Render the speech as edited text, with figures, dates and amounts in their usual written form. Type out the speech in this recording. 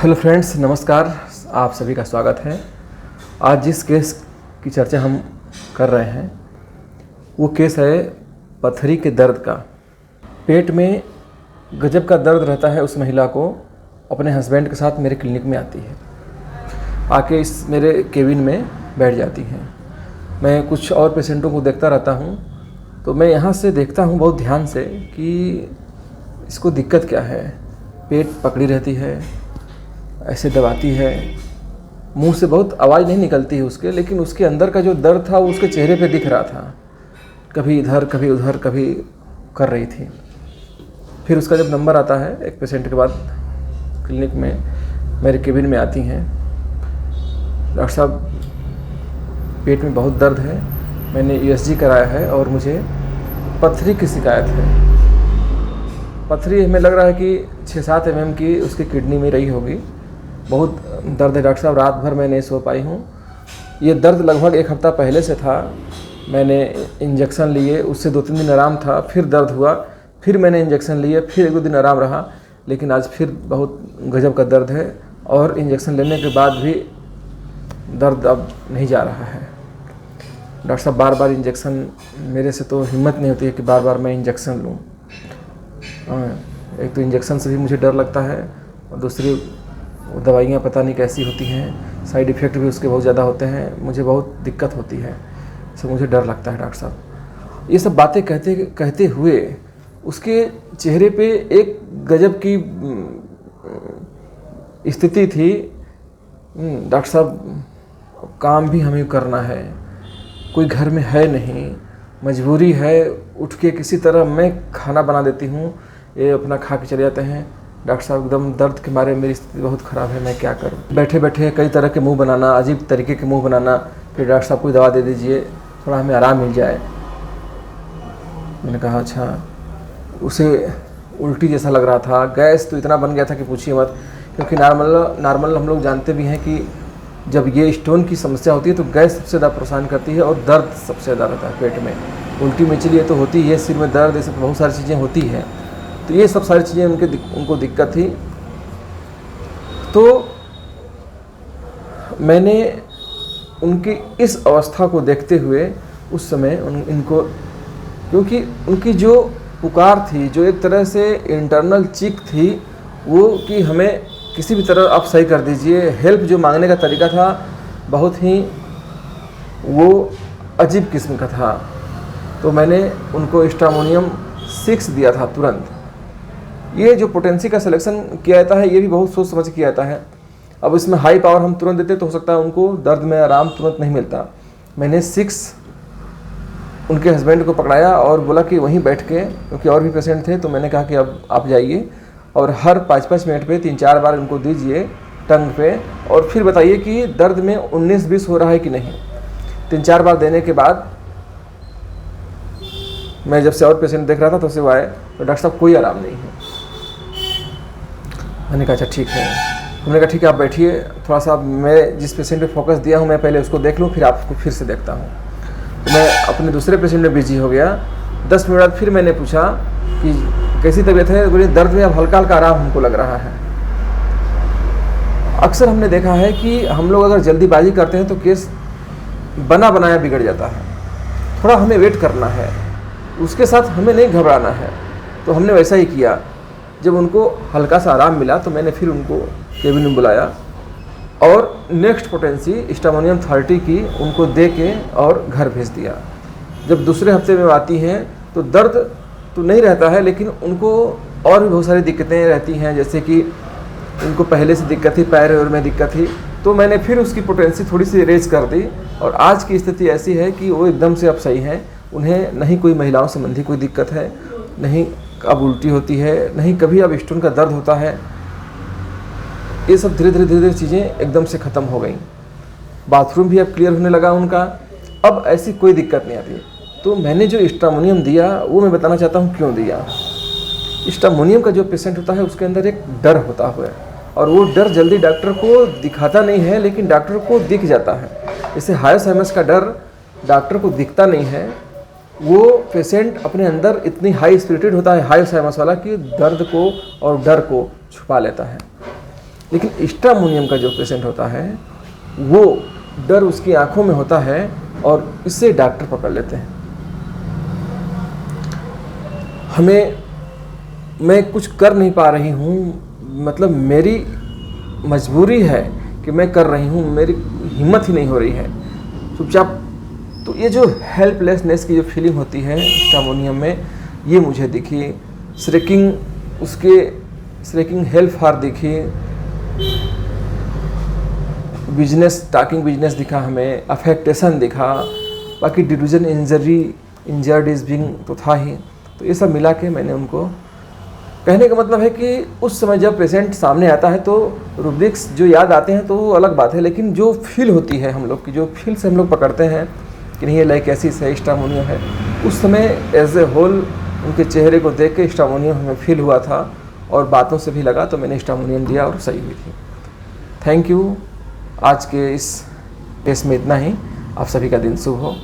Hello friends, नमस्कार। आप सभी का स्वागत है। आज जिस केस की चर्चा हम कर रहे हैं वो केस है पथरी के दर्द का। पेट में गजब का दर्द रहता है उस महिला को। अपने हस्बैंड के साथ मेरे क्लिनिक में आती है, आके इस मेरे केबिन में बैठ जाती हैं। मैं कुछ और पेशेंटों को देखता रहता हूँ, तो मैं यहाँ से देखता हूँ बहुत ध्यान से कि इसको दिक्कत क्या है। पेट पकड़ी रहती है, ऐसे दबाती है, मुंह से बहुत आवाज़ नहीं निकलती है उसके, लेकिन उसके अंदर का जो दर्द था वो उसके चेहरे पे दिख रहा था। कभी इधर कभी उधर कभी कर रही थी। फिर उसका जब नंबर आता है, एक पेशेंट के बाद क्लिनिक में मेरे केबिन में आती हैं, डॉक्टर साहब पेट में बहुत दर्द है, मैंने यूएसजी कराया है और मुझे पथरी की शिकायत है। पथरी हमें लग रहा है कि 6-7 mm की उसकी किडनी में रही होगी। बहुत दर्द है डॉक्टर साहब, रात भर मैं नहीं सो पाई हूँ। ये दर्द लगभग 1 हफ्ता पहले से था। मैंने इंजेक्शन लिए, उससे 2-3 दिन आराम था, फिर दर्द हुआ, फिर मैंने इंजेक्शन लिए, फिर 1-2 दिन आराम रहा, लेकिन आज फिर बहुत गजब का दर्द है और इंजेक्शन लेने के बाद भी दर्द अब नहीं जा रहा है। डॉक्टर साहब बार बार इंजेक्शन, मेरे से तो हिम्मत नहीं होती है कि बार बार मैं इंजेक्शन लूँ। एक तो इंजेक्शन से भी मुझे डर लगता है और दूसरी दवाइयाँ पता नहीं कैसी होती हैं, साइड इफ़ेक्ट भी उसके बहुत ज़्यादा होते हैं, मुझे बहुत दिक्कत होती है, इससे मुझे डर लगता है। डॉक्टर साहब ये सब बातें कहते हुए उसके चेहरे पे एक गजब की स्थिति थी। डॉक्टर साहब काम भी हमें करना है, कोई घर में है नहीं, मजबूरी है, उठ के किसी तरह मैं खाना बना देती हूँ, ये अपना खा के चले जाते हैं। डॉक्टर साहब एकदम दर्द के मारे मेरी स्थिति बहुत ख़राब है, मैं क्या करूँ। बैठे बैठे कई तरह के मुंह बनाना, अजीब तरीके के मुंह बनाना, फिर डॉक्टर साहब कोई दवा दे दीजिए, थोड़ा हमें आराम मिल जाए। मैंने कहा अच्छा। उसे उल्टी जैसा लग रहा था, गैस तो इतना बन गया था कि पूछिए मत, क्योंकि नॉर्मल हम लोग जानते भी हैं कि जब ये स्टोन की समस्या होती है तो गैस सबसे ज़्यादा परेशान करती है और दर्द सबसे ज़्यादा रहता है पेट में। उल्टी में चलिए तो होती है, सिर में दर्द, ये सब बहुत सारी चीज़ें होती हैं। तो ये सब सारी चीज़ें उनको दिक्कत थी। तो मैंने उनकी इस अवस्था को देखते हुए उस समय इनको, क्योंकि उनकी जो पुकार थी, जो एक तरह से इंटरनल चीख थी वो कि हमें किसी भी तरह आप सही कर दीजिए, हेल्प जो मांगने का तरीका था बहुत ही वो अजीब किस्म का था। तो मैंने उनको स्ट्रामोनियम 6 दिया था तुरंत। ये जो पोटेंसी का सिलेक्शन किया जाता है ये भी बहुत सोच समझ किया जाता है। अब इसमें हाई पावर हम तुरंत देते तो हो सकता है उनको दर्द में आराम तुरंत नहीं मिलता। मैंने 6 उनके हस्बैंड को पकड़ाया और बोला कि वहीं बैठ के, क्योंकि और भी पेशेंट थे, तो मैंने कहा कि अब आप जाइए और हर 5-5 मिनट पे 3-4 बार उनको दीजिए टंग पे, और फिर बताइए कि दर्द में 19-20 हो रहा है कि नहीं। 3-4 बार देने के बाद मैं जब से और पेशेंट देख रहा था तो से वो आए, तो डॉक्टर साहब कोई आराम नहीं है। मैंने कहा अच्छा ठीक है। उन्होंने कहा ठीक है आप बैठिए, थोड़ा सा मैं जिस पेशेंट पे फोकस दिया हूँ मैं पहले उसको देख लूँ, फिर आपको फिर से देखता हूँ। तो मैं अपने दूसरे पेशेंट में बिजी हो गया। 10 मिनट बाद फिर मैंने पूछा कि कैसी तबीयत है, बोले दर्द में अब हल्का हल्का आराम हमको लग रहा है। अक्सर हमने देखा है कि हम लोग अगर जल्दीबाजी करते हैं तो केस बना बनाया बिगड़ जाता है। थोड़ा हमें वेट करना है, उसके साथ हमें नहीं घबराना है। तो हमने वैसा ही किया। जब उनको हल्का सा आराम मिला तो मैंने फिर उनको केबिन में बुलाया और नेक्स्ट पोटेंसी स्ट्रामोनियम 30 की उनको दे के और घर भेज दिया। जब दूसरे हफ्ते में आती हैं तो दर्द तो नहीं रहता है, लेकिन उनको और भी बहुत सारी दिक्कतें रहती हैं, जैसे कि उनको पहले से दिक्कत थी, पैर और में दिक्कत थी, तो मैंने फिर उसकी पोटेंसी थोड़ी सी रेज कर दी और आज की स्थिति ऐसी है कि वो एकदम से अब सही हैं। उन्हें नहीं कोई महिलाओं संबंधी कोई दिक्कत है, नहीं अब उल्टी होती है, नहीं कभी अब स्टोन का दर्द होता है। ये सब धीरे धीरे चीज़ें एकदम से ख़त्म हो गई। बाथरूम भी अब क्लियर होने लगा उनका, अब ऐसी कोई दिक्कत नहीं आती। तो मैंने जो स्ट्रामोनियम दिया वो मैं बताना चाहता हूँ क्यों दिया। स्ट्रामोनियम का जो पेशेंट होता है उसके अंदर एक डर होता है और वो डर जल्दी डॉक्टर को दिखाता नहीं है, लेकिन डॉक्टर को दिख जाता है। जैसे हायोसाइमस का डर डॉक्टर को दिखता नहीं है, वो पेशेंट अपने अंदर इतनी हाई स्पिरिटेड होता है हायोसाइमस वाला कि दर्द को और डर को छुपा लेता है। लेकिन स्ट्रामोनियम का जो पेशेंट होता है वो डर उसकी आंखों में होता है और इससे डॉक्टर पकड़ लेते हैं। मैं कुछ कर नहीं पा रही हूँ, मतलब मेरी मजबूरी है कि मैं कर रही हूँ, मेरी हिम्मत ही नहीं हो रही है चुपचाप। तो ये जो हेल्पलेसनेस की जो फीलिंग होती है स्ट्रामोनियम में, ये मुझे दिखी। श्रेकिंग हेल्प हार दिखी, टाकिंग बिजनेस दिखा हमें, अफेक्टेशन दिखा, बाकी डिल्यूजन इंजर्ड इज बिंग तो था ही। तो ये सब मिला के मैंने उनको, कहने का मतलब है कि उस समय जब पेशेंट सामने आता है तो रूब्रिक्स जो याद आते हैं तो वो अलग बात है, लेकिन जो फील होती है हम लोग की, जो फील से हम लोग पकड़ते हैं कि नहीं ये लाइकेसिस है, स्ट्रामोनियम है, उस समय एज ए होल उनके चेहरे को देख के स्ट्रामोनियम हमें फील हुआ था और बातों से भी लगा, तो मैंने स्ट्रामोनियम दिया और सही हुई थी। Thank you. आज के इस केस में इतना ही। आप सभी का दिन शुभ हो।